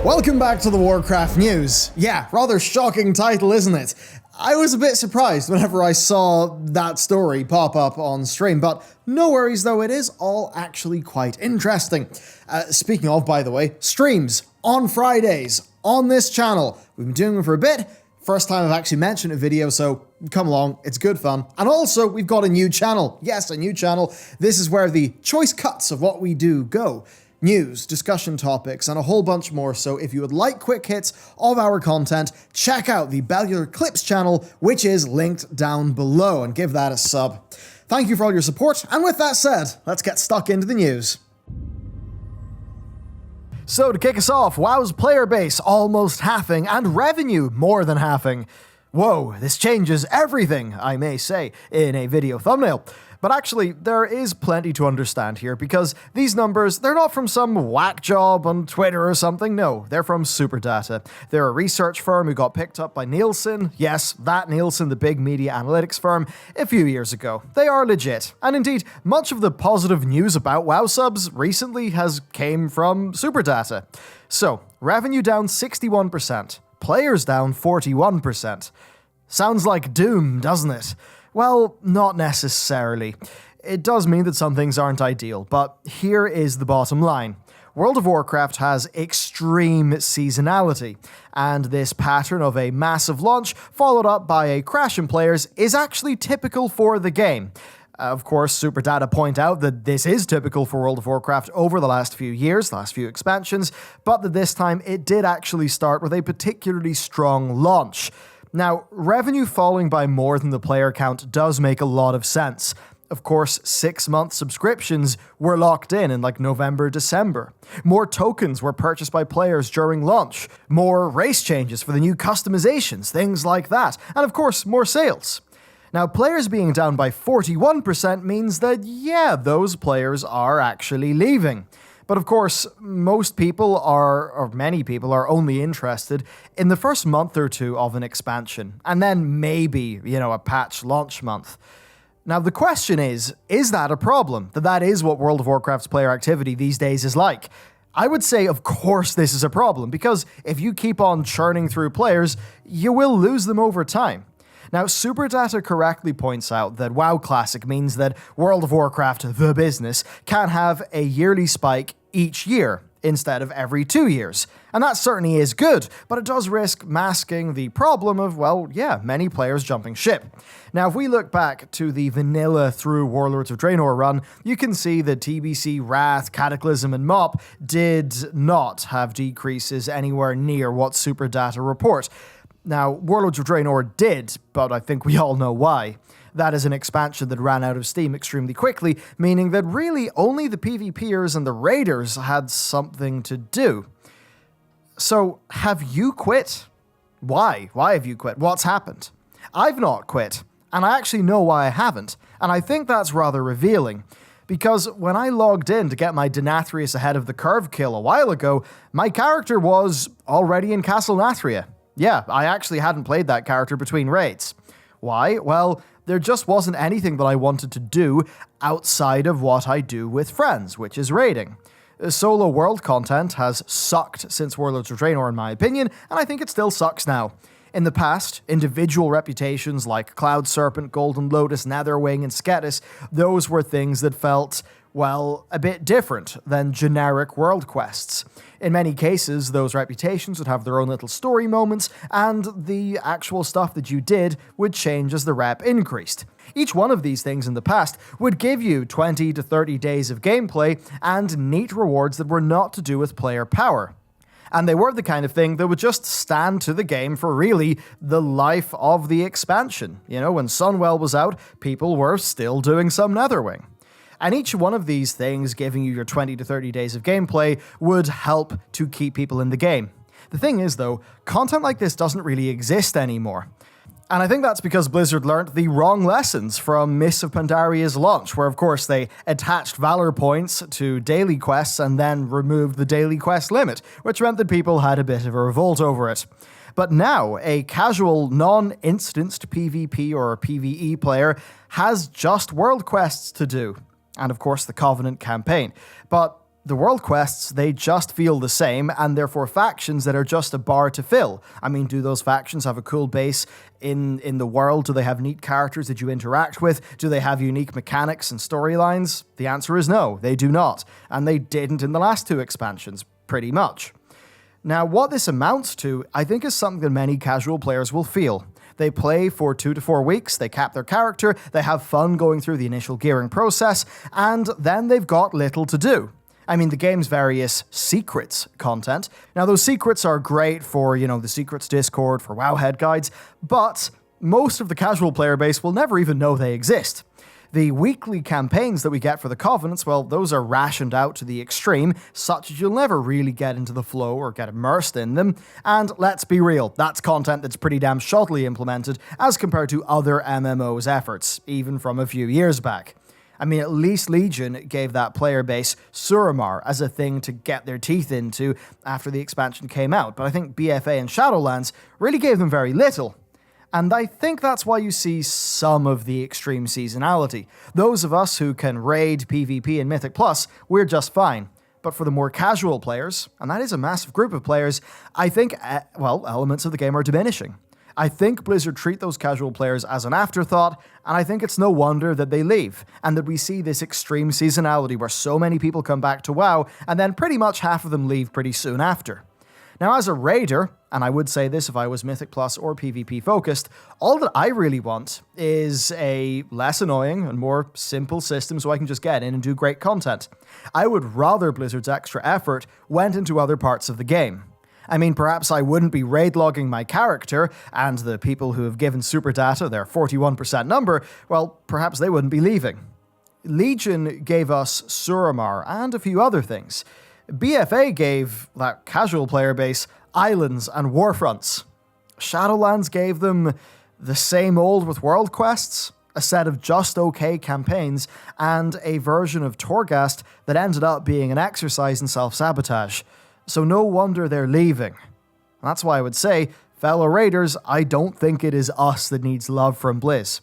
Welcome back to the Warcraft news. Yeah, rather shocking title, isn't it? I was a bit surprised whenever I saw that story pop up on stream, but no worries though, it is all actually quite interesting. Speaking of, by the way, streams on Fridays on this channel. We've been doing them for a bit. First time I've actually mentioned a video, so come along, it's good fun. And also, we've got a new channel. Yes, a new channel. This is where the choice cuts of what we do go. News, discussion topics, and a whole bunch more. So if you would like quick hits of our content, check out the Bellular Clips channel, which is linked down below, and give that a sub. Thank you for all your support, and with that said, let's get stuck into the news. So to kick us off, WoW's player base almost halving, and revenue more than halving. Whoa, this changes everything, I may say, in a video thumbnail. But actually, there is plenty to understand here, because these numbers, they're not from some whack job on Twitter or something, no, they're from Superdata. They're a research firm who got picked up by Nielsen, yes, that Nielsen, the big media analytics firm, a few years ago. They are legit, and indeed, much of the positive news about WoW subs recently came from Superdata. So, revenue down 61%, players down 41%. Sounds like doom, doesn't it? Well, not necessarily. It does mean that some things aren't ideal, but here is the bottom line. World of Warcraft has extreme seasonality, and this pattern of a massive launch followed up by a crash in players is actually typical for the game. Of course, Superdata point out that this is typical for World of Warcraft over the last few years, the last few expansions, but that this time it did actually start with a particularly strong launch. Now, revenue falling by more than the player count does make a lot of sense. Of course, 6-month subscriptions were locked in like November, December. More tokens were purchased by players during launch. More race changes for the new customizations, things like that. And of course, more sales. Now, players being down by 41% means that, yeah, those players are actually leaving. But of course, most people or many people are only interested in the first month or two of an expansion, and then maybe, a patch launch month. Now, the question is that a problem? That is what World of Warcraft's player activity these days is like? I would say, of course, this is a problem, because if you keep on churning through players, you will lose them over time. Now, Superdata correctly points out that WoW Classic means that World of Warcraft, the business, can have a yearly spike each year instead of every 2 years. And that certainly is good, but it does risk masking the problem of, many players jumping ship. Now, if we look back to the vanilla through Warlords of Draenor run, you can see that TBC, Wrath, Cataclysm, and MOP did not have decreases anywhere near what Superdata report. Now, Warlords of Draenor did, but I think we all know why. That is an expansion that ran out of steam extremely quickly, meaning that really only the PvPers and the raiders had something to do. So, have you quit? Why? Why have you quit? What's happened? I've not quit, and I actually know why I haven't, and I think that's rather revealing. Because when I logged in to get my Denathrius ahead of the curve kill a while ago, my character was already in Castle Nathria. Yeah, I actually hadn't played that character between raids. Why? Well, there just wasn't anything that I wanted to do outside of what I do with friends, which is raiding. Solo world content has sucked since Warlords of Draenor, in my opinion, and I think it still sucks now. In the past, individual reputations like Cloud Serpent, Golden Lotus, Netherwing, and Sketis, those were things that felt, a bit different than generic world quests. In many cases, those reputations would have their own little story moments, and the actual stuff that you did would change as the rep increased. Each one of these things in the past would give you 20 to 30 days of gameplay and neat rewards that were not to do with player power. And they were the kind of thing that would just stand to the game for really the life of the expansion. When Sunwell was out, people were still doing some Netherwing. And each one of these things, giving you your 20 to 30 days of gameplay, would help to keep people in the game. The thing is, though, content like this doesn't really exist anymore. And I think that's because Blizzard learned the wrong lessons from Mists of Pandaria's launch, where of course they attached Valor points to daily quests and then removed the daily quest limit, which meant that people had a bit of a revolt over it. But now, a casual, non-instanced PvP or PvE player has just world quests to do. And of course the Covenant campaign. But The world quests, they just feel the same, and therefore factions that are just a bar to fill. I mean, do those factions have a cool base in the world? Do they have neat characters that you interact with? Do they have unique mechanics and storylines? The answer is no, they do not. And they didn't in the last 2 expansions, pretty much. Now, what this amounts to, I think, is something that many casual players will feel. They play for 2 to 4 weeks, they cap their character, they have fun going through the initial gearing process, and then they've got little to do. I mean, the game's various secrets content. Now, those secrets are great for, the Secrets Discord, for Wowhead guides, but most of the casual player base will never even know they exist. The weekly campaigns that we get for the Covenants, well, those are rationed out to the extreme, such as you'll never really get into the flow or get immersed in them. And let's be real, that's content that's pretty damn shoddily implemented as compared to other MMOs' efforts, even from a few years back. I mean, at least Legion gave that player base Suramar as a thing to get their teeth into after the expansion came out, but I think BFA and Shadowlands really gave them very little. And I think that's why you see some of the extreme seasonality. Those of us who can raid, PvP, and Mythic Plus, we're just fine. But for the more casual players, and that is a massive group of players, I think, elements of the game are diminishing. I think Blizzard treat those casual players as an afterthought, and I think it's no wonder that they leave, and that we see this extreme seasonality where so many people come back to WoW, and then pretty much half of them leave pretty soon after. Now, as a raider, and I would say this if I was Mythic Plus or PvP focused, all that I really want is a less annoying and more simple system so I can just get in and do great content. I would rather Blizzard's extra effort went into other parts of the game. I mean, perhaps I wouldn't be raid logging my character, and the people who have given super data their 41% number, well, perhaps they wouldn't be leaving. Legion gave us Suramar and a few other things. BFA gave that casual player base islands and warfronts. Shadowlands gave them the same old with world quests, a set of just okay campaigns, and a version of Torghast that ended up being an exercise in self-sabotage. So no wonder they're leaving. And that's why I would say, fellow raiders, I don't think it is us that needs love from Blizz.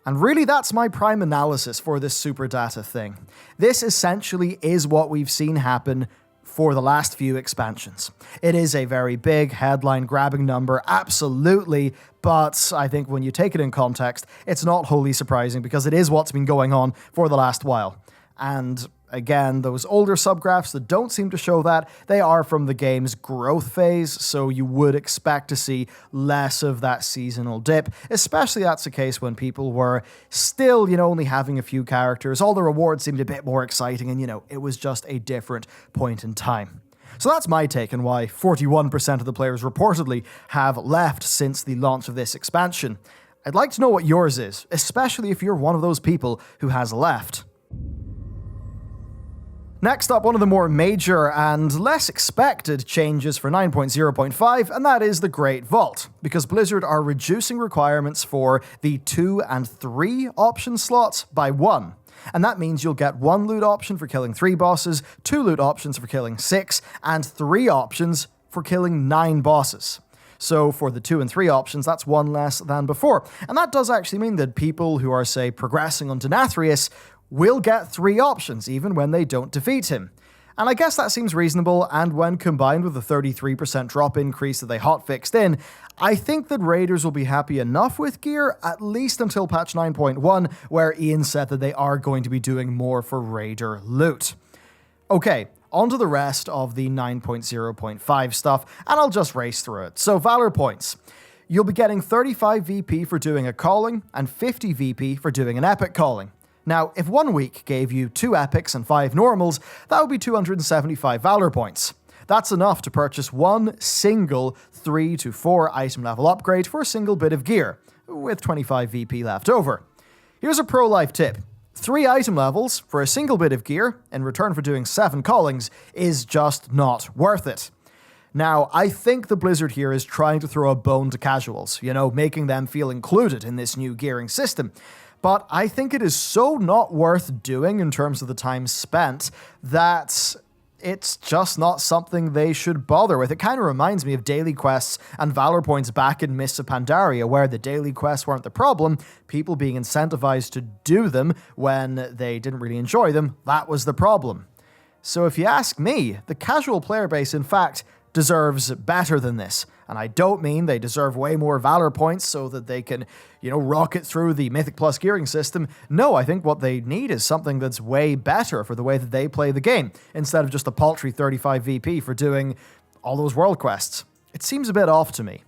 And really that's my prime analysis for this super data thing. This essentially is what we've seen happen for the last few expansions. It is a very big headline-grabbing number, absolutely, but I think when you take it in context, it's not wholly surprising because it is what's been going on for the last while. And again, those older subgraphs that don't seem to show that, they are from the game's growth phase, so you would expect to see less of that seasonal dip, especially that's the case when people were still, only having a few characters. All the rewards seemed a bit more exciting, and, it was just a different point in time. So that's my take on why 41% of the players reportedly have left since the launch of this expansion. I'd like to know what yours is, especially if you're one of those people who has left. Next up, one of the more major and less expected changes for 9.0.5, and that is the Great Vault, because Blizzard are reducing requirements for the 2 and 3 option slots by 1. And that means you'll get 1 loot option for killing 3 bosses, 2 loot options for killing 6, and 3 options for killing 9 bosses. So for the 2 and 3 options, that's 1 less than before. And that does actually mean that people who are, say, progressing on Denathrius will get 3 options, even when they don't defeat him. And I guess that seems reasonable, and when combined with the 33% drop increase that they hotfixed in, I think that raiders will be happy enough with gear, at least until patch 9.1, where Ian said that they are going to be doing more for raider loot. Okay, on to the rest of the 9.0.5 stuff, and I'll just race through it. So, Valor points. You'll be getting 35 VP for doing a calling, and 50 VP for doing an epic calling. Now, if 1 week gave you 2 epics and 5 normals, that would be 275 Valor points. That's enough to purchase 1 single 3 to 4 item level upgrade for a single bit of gear, with 25 VP left over. Here's a pro-life tip. 3 item levels for a single bit of gear, in return for doing 7 callings, is just not worth it. Now, I think the Blizzard here is trying to throw a bone to casuals, making them feel included in this new gearing system. But I think it is so not worth doing in terms of the time spent that it's just not something they should bother with. It kind of reminds me of daily quests and Valor points back in Mists of Pandaria, where the daily quests weren't the problem, people being incentivized to do them when they didn't really enjoy them, that was the problem. So if you ask me, the casual player base, in fact, deserves better than this. And I don't mean they deserve way more Valor points so that they can, rocket through the Mythic Plus gearing system. No, I think what they need is something that's way better for the way that they play the game, instead of just a paltry 35 VP for doing all those world quests. It seems a bit off to me.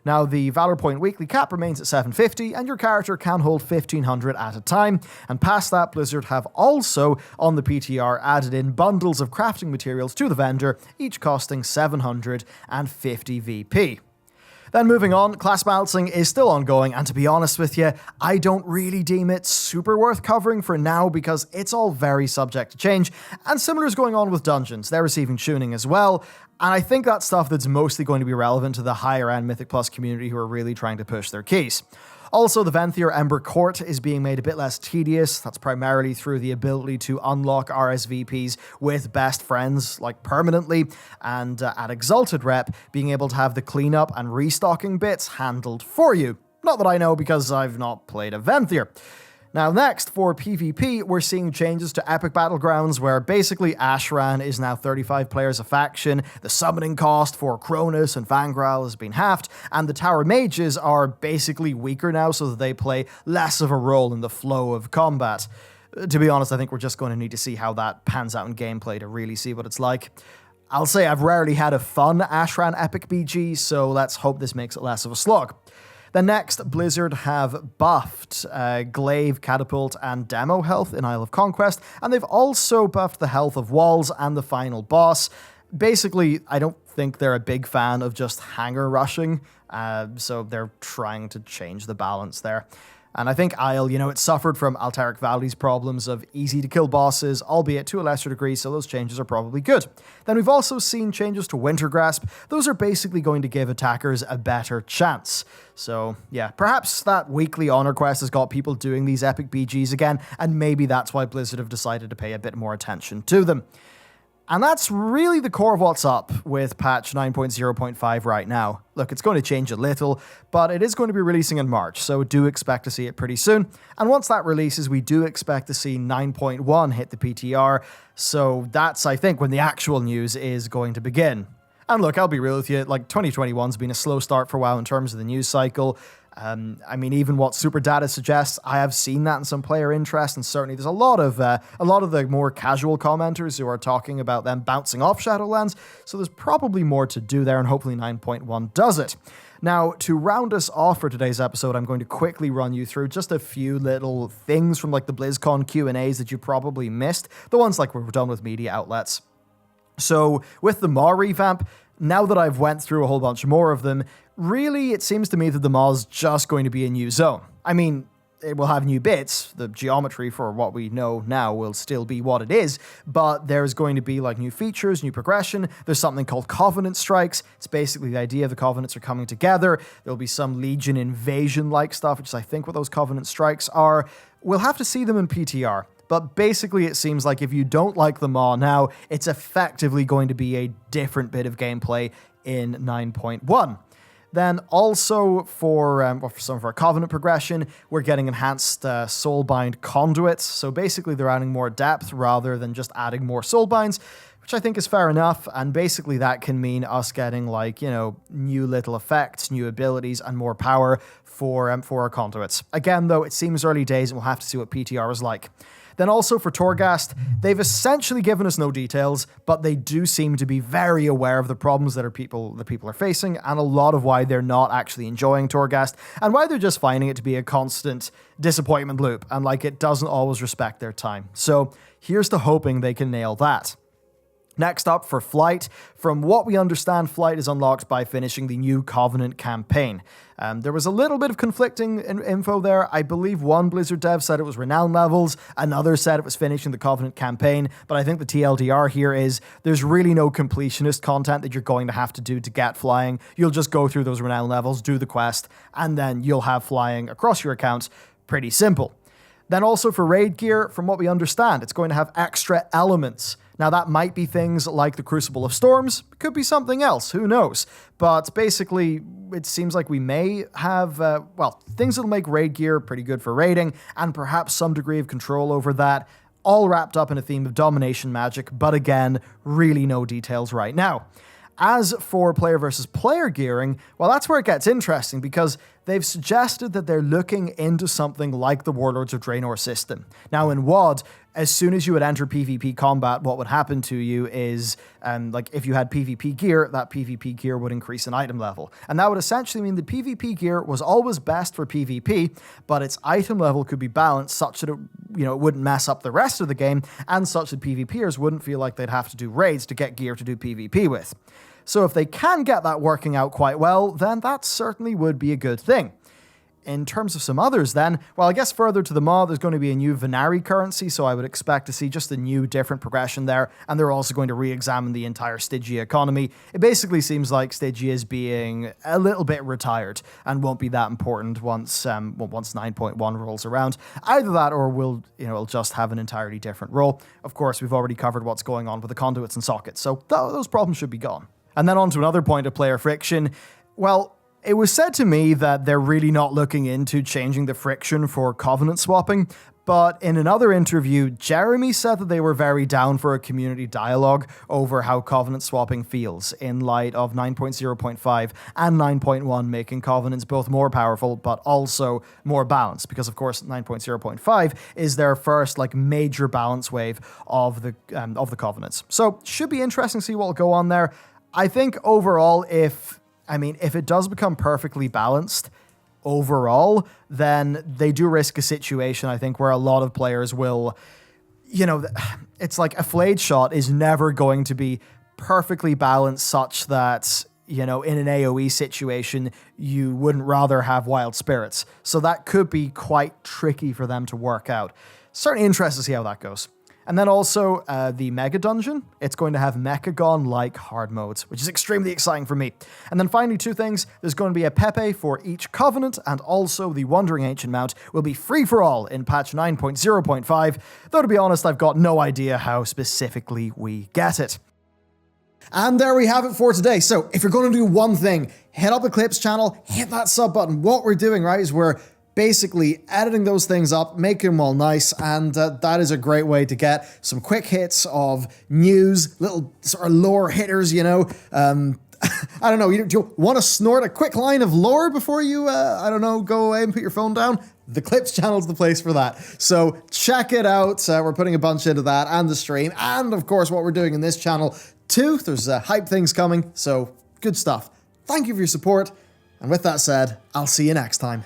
Now, the Valor Point weekly cap remains at 750, and your character can hold 1,500 at a time, and past that, Blizzard have also, on the PTR, added in bundles of crafting materials to the vendor, each costing 750 VP. Then moving on, class balancing is still ongoing, and to be honest with you, I don't really deem it super worth covering for now because it's all very subject to change, and similar is going on with dungeons. They're receiving tuning as well, and I think that's stuff that's mostly going to be relevant to the higher-end Mythic Plus community who are really trying to push their keys. Also, the Venthyr Ember Court is being made a bit less tedious. That's primarily through the ability to unlock RSVPs with best friends, like permanently, and at Exalted Rep, being able to have the cleanup and restocking bits handled for you. Not that I know because I've not played a Venthyr. Now next, for PvP, we're seeing changes to Epic Battlegrounds where basically Ashran is now 35 players a faction, the summoning cost for Cronus and Fangral has been halved, and the Tower Mages are basically weaker now so that they play less of a role in the flow of combat. To be honest, I think we're just going to need to see how that pans out in gameplay to really see what it's like. I'll say I've rarely had a fun Ashran Epic BG, so let's hope this makes it less of a slog. Then next, Blizzard have buffed Glaive, Catapult, and Demo health in Isle of Conquest, and they've also buffed the health of Walls and the final boss. Basically, I don't think they're a big fan of just hanger rushing, so they're trying to change the balance there. And I think Isle, it suffered from Altaric Valley's problems of easy-to-kill bosses, albeit to a lesser degree, so those changes are probably good. Then we've also seen changes to Wintergrasp. Those are basically going to give attackers a better chance. So, yeah, perhaps that weekly honor quest has got people doing these epic BGs again, and maybe that's why Blizzard have decided to pay a bit more attention to them. And that's really the core of what's up with patch 9.0.5 right now. Look, it's going to change a little, but it is going to be releasing in March, so do expect to see it pretty soon. And once that releases, we do expect to see 9.1 hit the PTR, so that's, I think, when the actual news is going to begin. And look, I'll be real with you, 2021's been a slow start for WoW in terms of the news cycle. Even what Super Data suggests, I have seen that in some player interest, and certainly there's a lot of the more casual commenters who are talking about them bouncing off Shadowlands, so there's probably more to do there, and hopefully 9.1 does it. Now, to round us off for today's episode, I'm going to quickly run you through just a few little things from the BlizzCon Q&As that you probably missed, the ones we're done with media outlets. So, with the Maw revamp, now that I've went through a whole bunch more of them, really it seems to me that the Maw's just going to be a new zone. It will have new bits, the geometry for what we know now will still be what it is, but there's going to be new features, new progression. There's something called Covenant Strikes. It's basically the idea of the Covenants are coming together. There'll be some Legion invasion-like stuff, which is I think what those Covenant Strikes are. We'll have to see them in PTR. But basically, it seems like if you don't like the Maw now, it's effectively going to be a different bit of gameplay in 9.1. Then also for some of our Covenant progression, we're getting enhanced Soulbind conduits. So basically, they're adding more depth rather than just adding more Soulbinds, which I think is fair enough. And basically, that can mean us getting new little effects, new abilities, and more power for our conduits. Again, though, it seems early days, and we'll have to see what PTR is like. Then also for Torghast, they've essentially given us no details, but they do seem to be very aware of the problems that people are facing, and a lot of why they're not actually enjoying Torghast, and why they're just finding it to be a constant disappointment loop, and it doesn't always respect their time. So here's to hoping they can nail that. Next up, for Flight. From what we understand, Flight is unlocked by finishing the new Covenant campaign. There was a little bit of conflicting info there. I believe one Blizzard dev said it was renown levels, another said it was finishing the Covenant campaign, but I think the TLDR here is there's really no completionist content that you're going to have to do to get flying. You'll just go through those renown levels, do the quest, and then you'll have flying across your accounts. Pretty simple. Then also for raid gear, from what we understand, it's going to have extra elements. Now, that might be things like the Crucible of Storms, could be something else, who knows? But basically, it seems like we may have, things that'll make raid gear pretty good for raiding, and perhaps some degree of control over that. all wrapped up in a theme of domination magic, but again, really no details right now. As for player versus player gearing, well, that's where it gets interesting because they've suggested that they're looking into something like the Warlords of Draenor system. Now, in WoD, as soon as you would enter PvP combat, what would happen to you is, like, if you had PvP gear, that PvP gear would increase in item level. And that would essentially mean the PvP gear was always best for PvP, but its item level could be balanced such that it, it wouldn't mess up the rest of the game, and such that PvPers wouldn't feel like they'd have to do raids to get gear to do PvP with. So if they can get that working out quite well, then that certainly would be a good thing. In terms of some others then, well, I guess further to the mod, there's going to be a new Venari Currency, so I would expect to see just a new, different progression there, and they're also going to re-examine the entire Stygia economy. It basically seems like Stygia is being a little bit retired, and won't be that important once 9.1 rolls around. Either that, or it'll just have an entirely different role. Of course, we've already covered what's going on with the conduits and sockets, so those problems should be gone. And then on to another point of player friction. Well, it was said to me that they're really not looking into changing the friction for Covenant swapping, but in another interview, Jeremy said that they were very down for a community dialogue over how Covenant swapping feels in light of 9.0.5 and 9.1 making Covenants both more powerful but also more balanced, because of course 9.0.5 is their first major balance wave of the Covenants. So should be interesting to see what will go on there. I think overall, if it does become perfectly balanced overall, then they do risk a situation, I think, where a lot of players will, it's like a Flayed Shot is never going to be perfectly balanced such that, in an AoE situation, you wouldn't rather have Wild Spirits. So that could be quite tricky for them to work out. Certainly interested to see how that goes. And then also the Mega Dungeon, it's going to have Mechagon-like hard modes, which is extremely exciting for me. And then finally, two things. There's going to be a Pepe for each Covenant, and also the Wandering Ancient Mount will be free for all in patch 9.0.5, though to be honest, I've got no idea how specifically we get it. And there we have it for today. So if you're going to do one thing, hit up the Clips channel, hit that sub button. What we're doing, right, is we're basically editing those things up, making them all nice, and that is a great way to get some quick hits of news, little sort of lore hitters, I don't know, do you want to snort a quick line of lore before you, go away and put your phone down? The Clips channel's the place for that. So check it out. We're putting a bunch into that and the stream, and of course what we're doing in this channel too. There's hype things coming, so good stuff. Thank you for your support, and with that said, I'll see you next time.